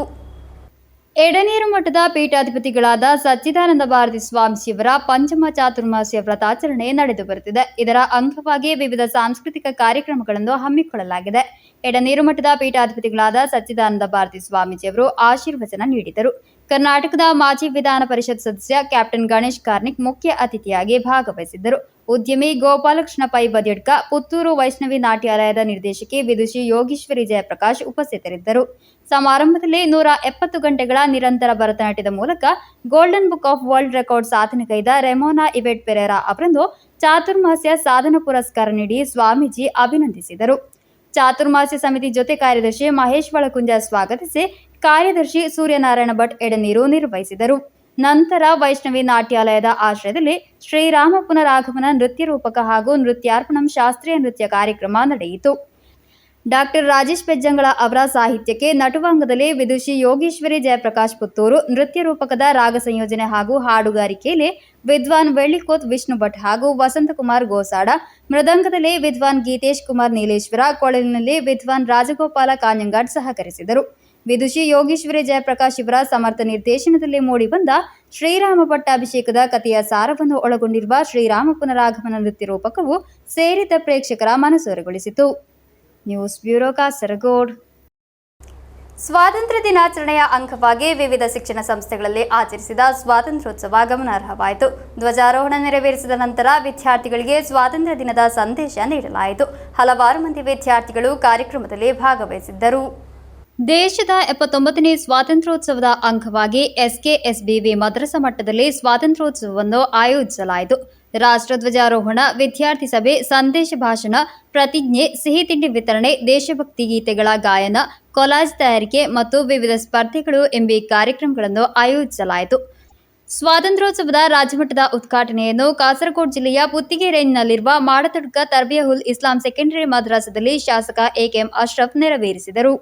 ಎಡನೀರು ಮಠದ ಪೀಠಾಧಿಪತಿಗಳಾದ ಸಚ್ಚಿದಾನಂದ ಭಾರತಿ ಸ್ವಾಮೀಜಿಯವರ ಪಂಚಮ ಚಾತುರ್ಮಾಸ್ಯ ವ್ರತಾಚರಣೆ ನಡೆದು ಬರುತ್ತಿದೆ. ಇದರ ಅಂಗವಾಗಿ ವಿವಿಧ ಸಾಂಸ್ಕೃತಿಕ ಕಾರ್ಯಕ್ರಮಗಳನ್ನು ಹಮ್ಮಿಕೊಳ್ಳಲಾಗಿದೆ. ಎಡನೀರು ಮಠದ ಪೀಠಾಧಿಪತಿಗಳಾದ ಸಚ್ಚಿದಾನಂದ ಭಾರತಿ ಸ್ವಾಮೀಜಿಯವರು ಆಶೀರ್ವಚನ ನೀಡಿದರು. ಕರ್ನಾಟಕದ ಮಾಜಿ ವಿಧಾನ ಪರಿಷತ್ ಸದಸ್ಯ ಕ್ಯಾಪ್ಟನ್ ಗಣೇಶ್ ಕಾರ್ನಿಕ್ ಮುಖ್ಯ ಅತಿಥಿಯಾಗಿ ಭಾಗವಹಿಸಿದ್ದರು. ಉದ್ಯಮಿ ಗೋಪಾಲಕೃಷ್ಣ ಪೈ ಬದಿಯಡ್ಕ, ಪುತ್ತೂರು ವೈಷ್ಣವಿ ನಾಟ್ಯಾಲಯದ ನಿರ್ದೇಶಕಿ ವಿದುಷಿ ಯೋಗೀಶ್ವರಿ ಜಯಪ್ರಕಾಶ್ ಉಪಸ್ಥಿತರಿದ್ದರು. ಸಮಾರಂಭದಲ್ಲಿ 170 ಗಂಟೆಗಳ ನಿರಂತರ ಭರತನಾಟ್ಯದ ಮೂಲಕ golden book of world record ಸಾಧನೆಗೈದ ರೆಮೋನಾ ಇವೆಟ್ ಪೆರೇರಾ ಅವರನ್ನು ಚಾತುರ್ಮಾಸ್ಯ ಸಾಧನ ಪುರಸ್ಕಾರ ನೀಡಿ ಸ್ವಾಮೀಜಿ ಅಭಿನಂದಿಸಿದರು. ಚಾತುರ್ಮಾಸ್ಯ ಸಮಿತಿ ಜೊತೆ ಕಾರ್ಯದರ್ಶಿ ಮಹೇಶ್ ಬಳಕುಂಜ ಸ್ವಾಗತಿಸಿ, ಕಾರ್ಯದರ್ಶಿ ಸೂರ್ಯನಾರಾಯಣ ಭಟ್ ಎಡನೀರು ನಿರ್ವಹಿಸಿದರು. ನಂತರ ವೈಷ್ಣವಿ ನಾಟ್ಯಾಲಯದ ಆಶ್ರಯದಲ್ಲಿ ಶ್ರೀರಾಮ ಪುನರಾಗಮನ ನೃತ್ಯ ರೂಪಕ ಹಾಗೂ ನೃತ್ಯಾರ್ಪಣಂ ಶಾಸ್ತ್ರೀಯ ನೃತ್ಯ ಕಾರ್ಯಕ್ರಮ ನಡೆಯಿತು. ಡಾಕ್ಟರ್ ರಾಜೇಶ್ ಪೆಜ್ಜಂಗಳ ಅವರ ಸಾಹಿತ್ಯಕ್ಕೆ ನಟುವಾಂಗದಲ್ಲಿ ವಿದುಷಿ ಯೋಗೇಶ್ವರಿ ಜಯಪ್ರಕಾಶ್ ಪುತ್ತೂರು, ನೃತ್ಯ ರೂಪಕದ ರಾಗ ಸಂಯೋಜನೆ ಹಾಗೂ ಹಾಡುಗಾರಿಕೆಯಲ್ಲಿ ವಿದ್ವಾನ್ ವೆಳ್ಳಿಕೋತ್ ವಿಷ್ಣು ಭಟ್ ಹಾಗೂ ವಸಂತಕುಮಾರ್ ಗೋಸಾಡ, ಮೃದಂಗದಲ್ಲಿ ವಿದ್ವಾನ್ ಗೀತೇಶ್ ಕುಮಾರ್ ನೀಲೇಶ್ವರ, ಕೊಳಲಿನಲ್ಲಿ ವಿದ್ವಾನ್ ರಾಜಗೋಪಾಲ ಕಾಂಜಂಗಾಡ್ ಸಹಕರಿಸಿದರು. ವಿದುಷಿ ಯೋಗೇಶ್ವರಿ ಜಯಪ್ರಕಾಶ್ ಇವರ ಸಮರ್ಥ ನಿರ್ದೇಶನದಲ್ಲಿ ಮೂಡಿಬಂದ ಶ್ರೀರಾಮ ಪಟ್ಟಾಭಿಷೇಕದ ಕಥೆಯ ಸಾರವನ್ನು ಒಳಗೊಂಡಿರುವ ಶ್ರೀರಾಮ ಪುನರಾಗಮನ ನೃತ್ಯ ರೂಪಕವು ಸೇರಿದ ಪ್ರೇಕ್ಷಕರ ಮನಸೂರೆಗೊಳಿಸಿತು. News bureau Kasaragod. ಸ್ವಾತಂತ್ರ್ಯ ದಿನಾಚರಣೆಯ ಅಂಗವಾಗಿ ವಿವಿಧ ಶಿಕ್ಷಣ ಸಂಸ್ಥೆಗಳಲ್ಲಿ ಆಚರಿಸಿದ ಸ್ವಾತಂತ್ರ್ಯೋತ್ಸವ ಗಮನಾರ್ಹವಾಯಿತು. ಧ್ವಜಾರೋಹಣ ನೆರವೇರಿಸಿದ ನಂತರ ವಿದ್ಯಾರ್ಥಿಗಳಿಗೆ ಸ್ವಾತಂತ್ರ್ಯ ದಿನದ ಸಂದೇಶ ನೀಡಲಾಯಿತು. ಹಲವಾರು ಮಂದಿ ವಿದ್ಯಾರ್ಥಿಗಳು ಕಾರ್ಯಕ್ರಮದಲ್ಲಿ ಭಾಗವಹಿಸಿದ್ದರು. ದೇಶದ 79ನೇ ಸ್ವಾತಂತ್ರ್ಯೋತ್ಸವದ ಅಂಗವಾಗಿ SKSBV ಮದ್ರಸಾ ಮಟ್ಟದಲ್ಲಿ ಸ್ವಾತಂತ್ರ್ಯೋತ್ಸವವನ್ನು ಆಯೋಜಿಸಲಾಯಿತು. ರಾಷ್ಟ್ರ ಧ್ವಜಾರೋಹಣ, ವಿದ್ಯಾರ್ಥಿ ಸಭೆ, ಸಂದೇಶ ಭಾಷಣ, ಪ್ರತಿಜ್ಞೆ, ಸಿಹಿ ತಿಂಡಿ ವಿತರಣೆ, ದೇಶಭಕ್ತಿ ಗೀತೆಗಳ ಗಾಯನ, ಕೊಲಾಜ್ ತಯಾರಿಕೆ ಮತ್ತು ವಿವಿಧ ಸ್ಪರ್ಧೆಗಳು ಎಂಬ ಕಾರ್ಯಕ್ರಮಗಳನ್ನು ಆಯೋಜಿಸಲಾಯಿತು. ಸ್ವಾತಂತ್ರ್ಯೋತ್ಸವದ ರಾಜ್ಯಮಟ್ಟದ ಉದ್ಘಾಟನೆಯನ್ನು ಕಾಸರಗೋಡು ಜಿಲ್ಲೆಯ ಪುತ್ತಿಗೆ ರೇಂಜ್ನಲ್ಲಿರುವ ಮಾಡತಡ್ಕ ತರ್ಬಿಯಹುಲ್ ಇಸ್ಲಾಂ ಸೆಕೆಂಡರಿ ಮದ್ರಾಸದಲ್ಲಿ ಶಾಸಕ AKM ಅಶ್ರಫ್ ನೆರವೇರಿಸಿದರು.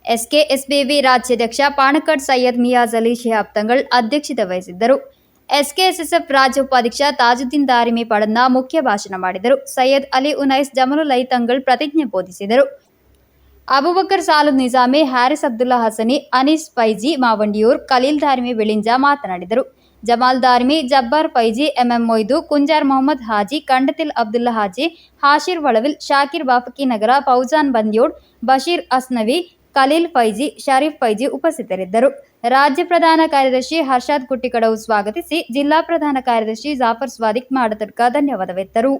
SKSBV ರಾಜ್ಯಾಧ್ಯಕ್ಷ ಪಾಣಕಡ್ ಸೈಯದ್ ಮಿಯಾಜ್ ಅಲಿ ಶಿಹಾಬ್ ತಂಗಳ್ ಅಧ್ಯಕ್ಷತೆ ವಹಿಸಿದ್ದರು. SKSSF ರಾಜ್ಯ ಉಪಾಧ್ಯಕ್ಷ ತಾಜುದ್ದೀನ್ ದಾರಿಮಿ ಪಡನ್ನ ಮುಖ್ಯ ಭಾಷಣ ಮಾಡಿದರು. ಸೈಯದ್ ಅಲಿ ಉನೈಸ್ ಜಮಲುಲೈ ತಂಗಳ್ ಪ್ರತಿಜ್ಞೆ ಬೋಧಿಸಿದರು. ಅಬುಬಕರ್ ಸಾಲು ನಿಜಾಮಿ, ಹ್ಯಾರಿಸ್ ಅಬ್ದುಲ್ಲಾ ಹಸನಿ, ಅನೀಸ್ ಫೈಜಿ ಮಾವಂಡಿಯೂರ್, ಖಲೀಲ್ ದಾರಿಮಿ ವಿಳಿಂಜ ಮಾತನಾಡಿದರು. ಜಮಾಲ್ ದಾರಿಮಿ, ಜಬ್ಬಾರ್ ಫೈಜಿ, MM ಮೊಯ್ದು, ಕುಂಜಾರ್ ಮೊಹಮ್ಮದ್ ಹಾಜಿ, ಕಂಡತಿಲ್ ಅಬ್ದುಲ್ಲಾ ಹಾಜಿ, ಹಾಶಿರ್ ವಳವಿಲ್, ಶಾಕಿರ್ ಬಾಫಕಿ ನಗರ, ಫೌಜಾನ್ ಬಂದ್ಯೋಡ್, ಬಶೀರ್ ಅಸ್ನವಿ, ಖಲೀಲ್ ಫೈಜಿ, ಶರೀಫ್ ಫೈಜಿ ಉಪಸ್ಥಿತರಿದ್ದರು. ರಾಜ್ಯ ಪ್ರಧಾನ ಕಾರ್ಯದರ್ಶಿ ಹರ್ಷಾದ್ ಕುಟ್ಟಿಕಡವು ಸ್ವಾಗತಿಸಿ, ಜಿಲ್ಲಾ ಪ್ರಧಾನ ಕಾರ್ಯದರ್ಶಿ ಜಾಫರ್ ಸ್ವಾದಿಕ್ ಮಾಡತಡ್ಕ ಧನ್ಯವಾದವೆತ್ತರು.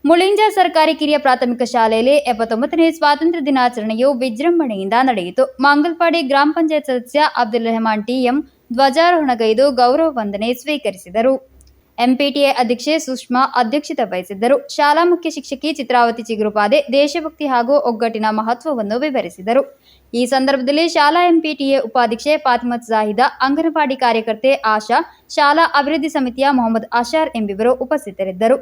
ಮುಳಿಂಜ ಸರ್ಕಾರಿ ಕಿರಿಯ ಪ್ರಾಥಮಿಕ ಶಾಲೆಯಲ್ಲಿ 79ನೇ ಸ್ವಾತಂತ್ರ್ಯ ದಿನಾಚರಣೆಯು ವಿಜೃಂಭಣೆಯಿಂದ ನಡೆಯಿತು. ಮಂಗಲ್ಪಾಡಿ ಗ್ರಾಮ ಪಂಚಾಯತ್ ಸದಸ್ಯ ಅಬ್ದುಲ್ ರೆಹಮಾನ್ TM ಧ್ವಜಾರೋಹಣಗೈದು ಗೌರವ ವಂದನೆ ಸ್ವೀಕರಿಸಿದರು. MPTA ಅಧ್ಯಕ್ಷೆ ಸುಷ್ಮಾ ಅಧ್ಯಕ್ಷತೆ ವಹಿಸಿದ್ದರು. ಶಾಲಾ ಮುಖ್ಯ ಶಿಕ್ಷಕಿ ಚಿತ್ರಾವತಿ ಚಿಗುರುಪಾದೆ ದೇಶಭಕ್ತಿ ಹಾಗೂ ಒಗ್ಗಟ್ಟಿನ ಮಹತ್ವವನ್ನು ವಿವರಿಸಿದರು. ಈ ಸಂದರ್ಭದಲ್ಲಿ ಶಾಲಾ MPTA ಉಪಾಧ್ಯಕ್ಷೆ ಫಾತಿಮತ್ ಜಾಹಿದಾ, ಅಂಗನವಾಡಿ ಕಾರ್ಯಕರ್ತೆ ಆಶಾ, ಶಾಲಾ ಅಭಿವೃದ್ಧಿ ಸಮಿತಿಯ ಮೊಹಮ್ಮದ್ ಅಶಾರ್ ಎಂಬಿವರು ಉಪಸ್ಥಿತರಿದ್ದರು.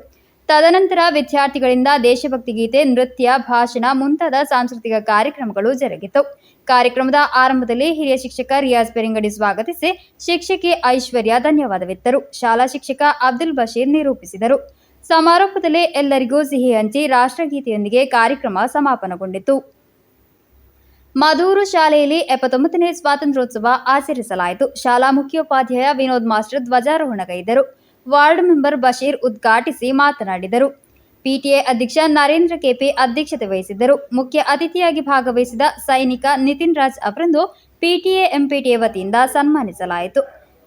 ತದನಂತರ ವಿದ್ಯಾರ್ಥಿಗಳಿಂದ ದೇಶಭಕ್ತಿ ಗೀತೆ, ನೃತ್ಯ, ಭಾಷಣ ಮುಂತಾದ ಸಾಂಸ್ಕೃತಿಕ ಕಾರ್ಯಕ್ರಮಗಳು ಜರುಗಿತು. ಕಾರ್ಯಕ್ರಮದ ಆರಂಭದಲ್ಲಿ ಹಿರಿಯ ಶಿಕ್ಷಕ ರಿಯಾಜ್ ಪೆರಿಂಗಡಿ ಸ್ವಾಗತಿಸಿ, ಶಿಕ್ಷಕಿ ಐಶ್ವರ್ಯ ಧನ್ಯವಾದವೆತ್ತರು. ಶಾಲಾ ಶಿಕ್ಷಕ ಅಬ್ದುಲ್ ಬಶೀರ್ ನಿರೂಪಿಸಿದರು. ಸಮಾರೋಪದಲ್ಲಿ ಎಲ್ಲರಿಗೂ ಸಿಹಿ ಹಂಚಿ ರಾಷ್ಟ್ರಗೀತೆಯೊಂದಿಗೆ ಕಾರ್ಯಕ್ರಮ ಸಮಾಪನಗೊಂಡಿತು. ಮಧೂರು ಶಾಲೆಯಲ್ಲಿ 79ನೇ ಸ್ವಾತಂತ್ರ್ಯೋತ್ಸವ ಆಚರಿಸಲಾಯಿತು. ಶಾಲಾ ಮುಖ್ಯೋಪಾಧ್ಯಾಯ ವಿನೋದ್ ಮಾಸ್ಟರ್ ಧ್ವಜಾರೋಹಣಗೈದರು. ವಾರ್ಡ್ ಮೆಂಬರ್ ಬಶೀರ್ ಉದ್ಘಾಟಿಸಿ ಮಾತನಾಡಿದರು. PTA ಅಧ್ಯಕ್ಷ ನರೇಂದ್ರ KP ಅಧ್ಯಕ್ಷತೆ ವಹಿಸಿದ್ದರು. ಮುಖ್ಯ ಅತಿಥಿಯಾಗಿ ಭಾಗವಹಿಸಿದ ಸೈನಿಕ ನಿತಿನ್ ರಾಜ್ ಅವರನ್ನು PTA MPTA ವತಿಯಿಂದ ಸನ್ಮಾನಿಸಲಾಯಿತು.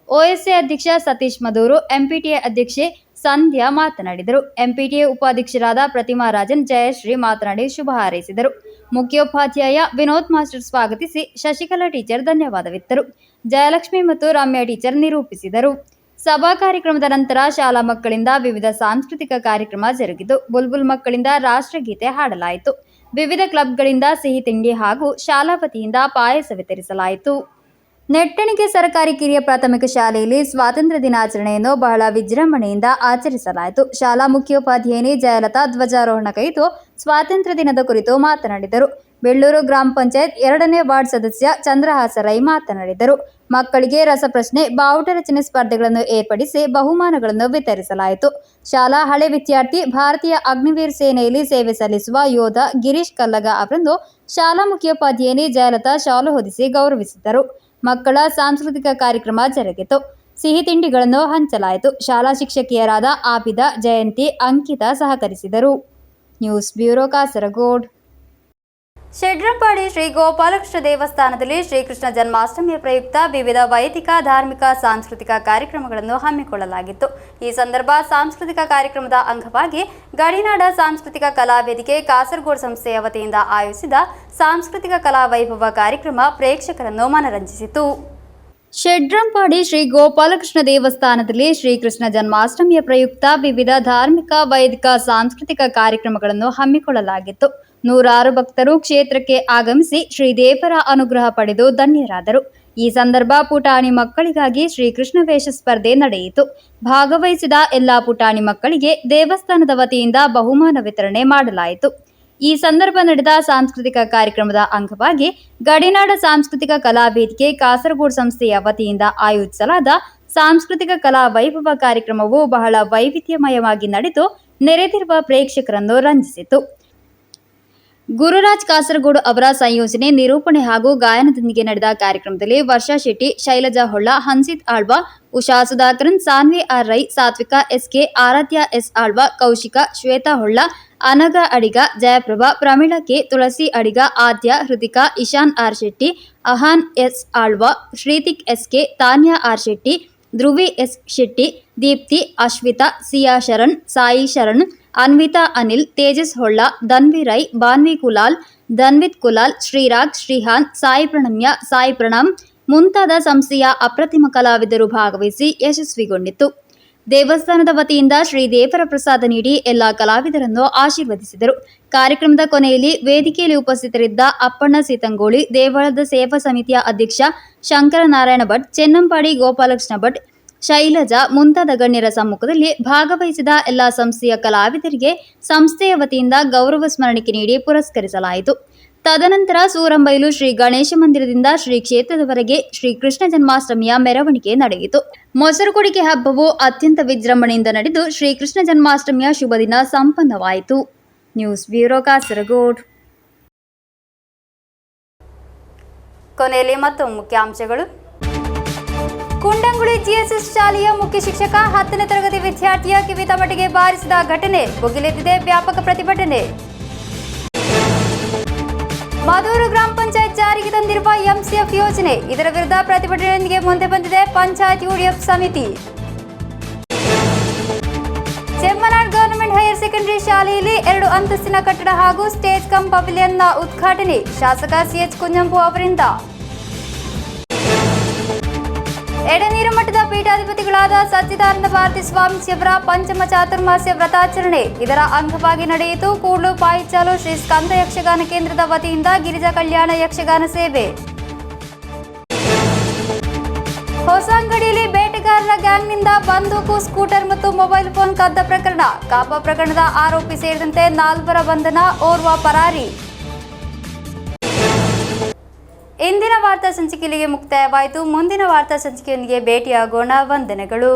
OSA ಅಧ್ಯಕ್ಷ ಸತೀಶ್ ಮಧೂರು, MPTA ಅಧ್ಯಕ್ಷೆ ಸಂಧ್ಯಾ ಮಾತನಾಡಿದರು. MPTA ಉಪಾಧ್ಯಕ್ಷರಾದ ಪ್ರತಿಮಾ ರಾಜನ್, ಜಯಶ್ರೀ ಮಾತನಾಡಿ ಶುಭ ಹಾರೈಸಿದರು. ಮುಖ್ಯೋಪಾಧ್ಯಾಯ ವಿನೋದ್ ಮಾಸ್ಟರ್ ಸ್ವಾಗತಿಸಿ, ಶಶಿಕಲಾ ಟೀಚರ್ ಧನ್ಯವಾದವಿತ್ತರು. ಜಯಲಕ್ಷ್ಮಿ ಮತ್ತು ರಮ್ಯಾ ಟೀಚರ್ ನಿರೂಪಿಸಿದರು. ಸಭಾ ಕಾರ್ಯಕ್ರಮದ ನಂತರ ಶಾಲಾ ಮಕ್ಕಳಿಂದ ವಿವಿಧ ಸಾಂಸ್ಕೃತಿಕ ಕಾರ್ಯಕ್ರಮ ಜರುಗಿತು. ಬುಲ್ಬುಲ್ ಮಕ್ಕಳಿಂದ ರಾಷ್ಟ್ರಗೀತೆ ಹಾಡಲಾಯಿತು. ವಿವಿಧ ಕ್ಲಬ್ಗಳಿಂದ ಸಿಹಿ ತಿಂಡಿ ಹಾಗೂ ಶಾಲಾ ವತಿಯಿಂದ ಪಾಯಸ ವಿತರಿಸಲಾಯಿತು. ನೆಟ್ಟಣಿಗೆ ಸರ್ಕಾರಿ ಕಿರಿಯ ಪ್ರಾಥಮಿಕ ಶಾಲೆಯಲ್ಲಿ ಸ್ವಾತಂತ್ರ್ಯ ದಿನಾಚರಣೆಯನ್ನು ಬಹಳ ವಿಜೃಂಭಣೆಯಿಂದ ಆಚರಿಸಲಾಯಿತು. ಶಾಲಾ ಮುಖ್ಯೋಪಾಧ್ಯಾಯಿನಿ ಜಯಲತಾ ಧ್ವಜಾರೋಹಣಗೈದು ಸ್ವಾತಂತ್ರ್ಯ ದಿನದ ಕುರಿತು ಮಾತನಾಡಿದರು. ಬೆಳ್ಳೂರು ಗ್ರಾಮ ಪಂಚಾಯತ್ 2ನೇ ವಾರ್ಡ್ ಸದಸ್ಯ ಚಂದ್ರಹಾಸ ರೈ ಮಾತನಾಡಿದರು. ಮಕ್ಕಳಿಗೆ ರಸಪ್ರಶ್ನೆ, ಬಾವುಟ ರಚನೆ ಸ್ಪರ್ಧೆಗಳನ್ನು ಏರ್ಪಡಿಸಿ ಬಹುಮಾನಗಳನ್ನು ವಿತರಿಸಲಾಯಿತು. ಶಾಲಾ ಹಳೆ ವಿದ್ಯಾರ್ಥಿ, ಭಾರತೀಯ ಅಗ್ನಿವೀರ್ ಸೇನೆಯಲ್ಲಿ ಸೇವೆ ಸಲ್ಲಿಸುವ ಯೋಧ ಗಿರೀಶ್ ಕಲ್ಲಗ ಅವರನ್ನು ಶಾಲಾ ಮುಖ್ಯೋಪಾಧ್ಯಾಯಿನಿ ಜಯಲತಾ ಶಾಲು ಹೊದಿಸಿ ಗೌರವಿಸಿದರು. ಮಕ್ಕಳ ಸಾಂಸ್ಕೃತಿಕ ಕಾರ್ಯಕ್ರಮ ಜರುಗಿತು. ಸಿಹಿ ತಿಂಡಿಗಳನ್ನು ಹಂಚಲಾಯಿತು. ಶಾಲಾ ಶಿಕ್ಷಕಿಯರಾದ ಆಬಿದಾ, ಜಯಂತಿ, ಅಂಕಿತಾ ಸಹಕರಿಸಿದರು. News bureau Kasaragod. ಶೆಡ್ರಂಪಾಡಿ ಶ್ರೀ ಗೋಪಾಲಕೃಷ್ಣ ದೇವಸ್ಥಾನದಲ್ಲಿ ಶ್ರೀಕೃಷ್ಣ ಜನ್ಮಾಷ್ಟಮಿಯ ಪ್ರಯುಕ್ತ ವಿವಿಧ ವೈದಿಕ, ಧಾರ್ಮಿಕ, ಸಾಂಸ್ಕೃತಿಕ ಕಾರ್ಯಕ್ರಮಗಳನ್ನು ಹಮ್ಮಿಕೊಳ್ಳಲಾಗಿತ್ತು. ಈ ಸಂದರ್ಭ ಸಾಂಸ್ಕೃತಿಕ ಕಾರ್ಯಕ್ರಮದ ಅಂಗವಾಗಿ ಗಡಿನಾಡ ಸಾಂಸ್ಕೃತಿಕ ಕಲಾ ವೇದಿಕೆ ಕಾಸರಗೋಡು ಸಂಸ್ಥೆಯ ವತಿಯಿಂದ ಆಯೋಜಿಸಿದ ಸಾಂಸ್ಕೃತಿಕ ಕಲಾ ವೈಭವ ಕಾರ್ಯಕ್ರಮ ಪ್ರೇಕ್ಷಕರನ್ನು ಮನರಂಜಿಸಿತು. ಶೆಡ್ರಂಪಾಡಿ ಶ್ರೀ ಗೋಪಾಲಕೃಷ್ಣ ದೇವಸ್ಥಾನದಲ್ಲಿ ಶ್ರೀಕೃಷ್ಣ ಜನ್ಮಾಷ್ಟಮಿಯ ಪ್ರಯುಕ್ತ ವಿವಿಧ ಧಾರ್ಮಿಕ, ವೈದಿಕ, ಸಾಂಸ್ಕೃತಿಕ ಕಾರ್ಯಕ್ರಮಗಳನ್ನು ಹಮ್ಮಿಕೊಳ್ಳಲಾಗಿತ್ತು. ನೂರಾರು ಭಕ್ತರು ಕ್ಷೇತ್ರಕ್ಕೆ ಆಗಮಿಸಿ ಶ್ರೀದೇವರ ಅನುಗ್ರಹ ಪಡೆದು ಧನ್ಯರಾದರು. ಈ ಸಂದರ್ಭ ಪುಟಾಣಿ ಮಕ್ಕಳಿಗಾಗಿ ಶ್ರೀಕೃಷ್ಣ ವೇಷ ಸ್ಪರ್ಧೆ ನಡೆಯಿತು. ಭಾಗವಹಿಸಿದ ಎಲ್ಲಾ ಪುಟಾಣಿ ಮಕ್ಕಳಿಗೆ ದೇವಸ್ಥಾನದ ವತಿಯಿಂದ ಬಹುಮಾನ ವಿತರಣೆ ಮಾಡಲಾಯಿತು. ಈ ಸಂದರ್ಭ ನಡೆದ ಸಾಂಸ್ಕೃತಿಕ ಕಾರ್ಯಕ್ರಮದ ಅಂಗವಾಗಿ ಗಡಿನಾಡ ಸಾಂಸ್ಕೃತಿಕ ಕಲಾ ವೇದಿಕೆ ಕಾಸರಗೋಡು ಸಂಸ್ಥೆಯ ವತಿಯಿಂದ ಆಯೋಜಿಸಲಾದ ಸಾಂಸ್ಕೃತಿಕ ಕಲಾ ವೈಭವ ಕಾರ್ಯಕ್ರಮವು ಬಹಳ ವೈವಿಧ್ಯಮಯವಾಗಿ ನಡೆದು ನೆರೆದಿರುವ ಪ್ರೇಕ್ಷಕರನ್ನು ರಂಜಿಸಿತು. ಗುರುರಾಜ್ ಕಾಸರಗೋಡು ಅವರ ಸಂಯೋಜನೆ, ನಿರೂಪಣೆ ಹಾಗೂ ಗಾಯನದೊಂದಿಗೆ ನಡೆದ ಕಾರ್ಯಕ್ರಮದಲ್ಲಿ Varsha Shetty, Shailaja Holla, Hansith Alva, Usha Sudhakaran, Sanvi R Rai, Sathvika SK, Aradhya S Alva, Kaushika, Shweta Holla, Anaga Adiga, Jayaprabha, Pramila K, Tulasi Adiga, Adya, Hrithika, Ishan R Shetty, Ahan S Alva, Shrithik SK, Tanya R Shetty, Dhruvi S Shetty, Deepti, Ashwitha, Siya Sharan, Sai Sharan, Anvitha Anil, Tejas Holla, Dhanvi Rai, Banvi Kulal, Dhanvith Kulal, Shrirag, Shrihan, Sai Pranamya, Sai Pranam ಮುಂತಾದ ಸಂಸ್ಥೆಯ ಅಪ್ರತಿಮ ಕಲಾವಿದರು ಭಾಗವಹಿಸಿ ಯಶಸ್ವಿಗೊಂಡಿತು. ದೇವಸ್ಥಾನದ ವತಿಯಿಂದ ಶ್ರೀ ದೇವರ ಪ್ರಸಾದ ನೀಡಿ ಎಲ್ಲ ಕಲಾವಿದರನ್ನು ಆಶೀರ್ವದಿಸಿದರು. ಕಾರ್ಯಕ್ರಮದ ಕೊನೆಯಲ್ಲಿ ವೇದಿಕೆಯಲ್ಲಿ ಉಪಸ್ಥಿತರಿದ್ದ ಅಪ್ಪಣ್ಣ ಸೀತಂಗೋಳಿ, ದೇವಳದ ಸೇವಾ ಸಮಿತಿಯ ಅಧ್ಯಕ್ಷ ಶಂಕರನಾರಾಯಣ ಭಟ್, ಚೆನ್ನಂಪಾಡಿ ಗೋಪಾಲಕೃಷ್ಣ ಭಟ್, ಶೈಲಜಾ ಮುಂತಾದ ಗಣ್ಯರ ಸಮ್ಮುಖದಲ್ಲಿ ಭಾಗವಹಿಸಿದ ಎಲ್ಲ ಸಂಸ್ಥೆಯ ಕಲಾವಿದರಿಗೆ ಸಂಸ್ಥೆಯ ವತಿಯಿಂದ ಗೌರವ ಸ್ಮರಣಿಕೆ ನೀಡಿ ಪುರಸ್ಕರಿಸಲಾಯಿತು. ತದನಂತರ ಸೂರಂಬೈಲು ಶ್ರೀ ಗಣೇಶ ಮಂದಿರದಿಂದ ಶ್ರೀ ಕ್ಷೇತ್ರದವರೆಗೆ ಶ್ರೀ ಕೃಷ್ಣ ಜನ್ಮಾಷ್ಟಮಿಯ ಮೆರವಣಿಗೆ ನಡೆಯಿತು. ಮೊಸರುಕುಡಿಕೆ ಹಬ್ಬವು ಅತ್ಯಂತ ವಿಜೃಂಭಣೆಯಿಂದ ನಡೆದು ಶ್ರೀ ಕೃಷ್ಣ ಜನ್ಮಾಷ್ಟಮಿಯ ಶುಭ ದಿನ ಸಂಪನ್ನವಾಯಿತು. News bureau Kasaragod. ಕೊನೆಯಲ್ಲಿ ಮತ್ತೊಮ್ಮೆ ಮುಖ್ಯಾಂಶಗಳು. ಕುಂಡಂಗುಳಿ ಜಿಎಸ್ಎಸ್ ಶಾಲೆಯ ಮುಖ್ಯ ಶಿಕ್ಷಕ 10ನೇ ತರಗತಿ ವಿದ್ಯಾರ್ಥಿಯ ಕಿವಿ ತಮಟೆಗೆ ಬಾರಿಸಿದ ಘಟನೆ, ಭುಗಿಲೆದ್ದಿದೆ ವ್ಯಾಪಕ ಪ್ರತಿಭಟನೆ. ಮಧೂರು ಗ್ರಾಮ ಪಂಚಾಯತ್ ಜಾರಿಗೆ ತಂದಿರುವ ಎಂಸಿಎಫ್ ಯೋಜನೆ, ಇದರ ವಿರುದ್ಧ ಪ್ರತಿಭಟನೆಯೊಂದಿಗೆ ಮುಂದೆ ಬಂದಿದೆ ಪಂಚಾಯತ್ ಯುಡಿಎಫ್ ಸಮಿತಿ. ಚೆಮ್ಮನಾಡ್ ಗವರ್ನಮೆಂಟ್ ಹೈಯರ್ ಸೆಕೆಂಡರಿ ಶಾಲೆಯಲ್ಲಿ 2 ಅಂತಸ್ತಿನ ಕಟ್ಟಡ ಹಾಗೂ ಸ್ಟೇಜ್ ಕಮ್ ಪವಿಲಿಯನ್ನ ಉದ್ಘಾಟನೆ, ಶಾಸಕ ಸಿಎಚ್ ಕುಂಜಂಪು ಅವರಿಂದ. ಎಡನೀರು ಮಠದ ಪೀಠಾಧಿಪತಿಗಳಾದ ಸಚ್ಚಿದಾನಂದ ಭಾರತಿ ಸ್ವಾಮೀಜಿಯವರ ಪಂಚಮ ಚಾತುರ್ಮಾಸ್ಯ ವ್ರತಾಚರಣೆ, ಇದರ ಅಂಗವಾಗಿ ನಡೆಯಿತು. ಕೂಡ್ಲು ಪಾಯಿಚಾಲು ಶ್ರೀ ಸ್ಕಂದ ಯಕ್ಷಗಾನ ಕೇಂದ್ರದ ವತಿಯಿಂದ ಗಿರಿಜಾ ಕಲ್ಯಾಣ ಯಕ್ಷಗಾನ ಸೇವೆ. ಹೊಸಂಗಡಿಯಲ್ಲಿ ಬೇಟೆಗಾರರ ಗ್ಯಾಂಗ್ನಿಂದ ಬಂದೂಕು, ಸ್ಕೂಟರ್ ಮತ್ತು ಮೊಬೈಲ್ ಫೋನ್ ಕದ್ದ ಪ್ರಕರಣ, ಕಾಪ ಪ್ರಕರಣದ ಆರೋಪಿ ಸೇರಿದಂತೆ 4 ಬಂಧನ, ಓರ್ವ ಪರಾರಿ. ಇಂದಿನ ವಾರ್ತಾ ಸಂಚಿಕೆಗೆ ಮುಕ್ತಾಯವಾಯಿತು. ಮುಂದಿನ ವಾರ್ತಾ ಸಂಚಿಕೆಯೊಂದಿಗೆ ಭೇಟಿಯಾಗೋಣ. ವಂದನೆಗಳು.